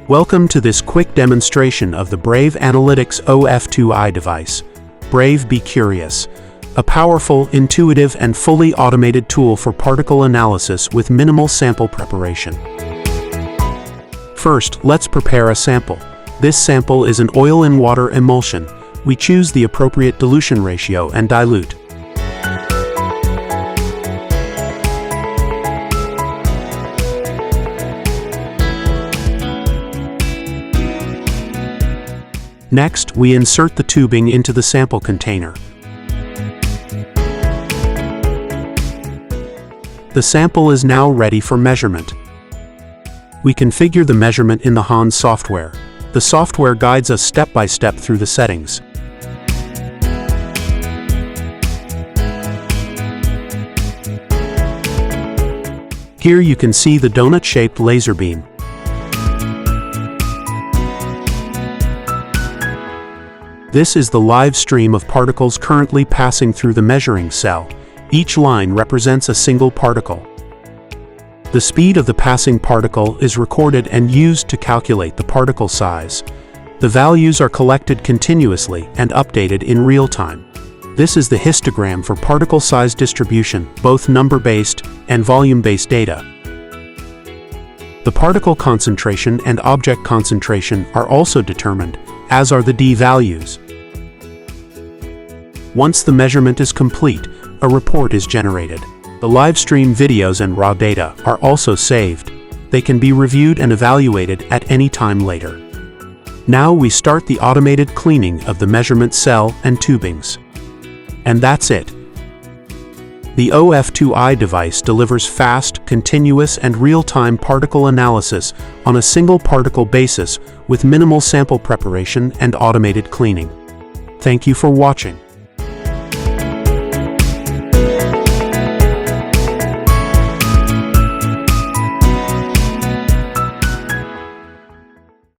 Welcome to this quick demonstration of the Brave Analytics OF2i device. Brave, be curious. A powerful, intuitive, and fully automated tool for particle analysis with minimal sample preparation. First, let's prepare a sample. This sample is an oil-in-water emulsion. We choose the appropriate dilution ratio and dilute. Next, we insert the tubing into the sample container. The sample is now ready for measurement. We configure the measurement in the Hans software. The software guides us step by step through the settings. Here you can see the donut-shaped laser beam. This is the live stream of particles currently passing through the measuring cell. Each line represents a single particle. The speed of the passing particle is recorded and used to calculate the particle size. The values are collected continuously and updated in real time. This is the histogram for particle size distribution, both number-based and volume-based data. The particle concentration and object concentration are also determined, as are the D values. Once the measurement is complete, a report is generated. The live stream videos and raw data are also saved. They can be reviewed and evaluated at any time later. Now we start the automated cleaning of the measurement cell and tubings. And that's it. The OF2i device delivers fast, continuous, and real-time particle analysis on a single particle basis with minimal sample preparation and automated cleaning. Thank you for watching.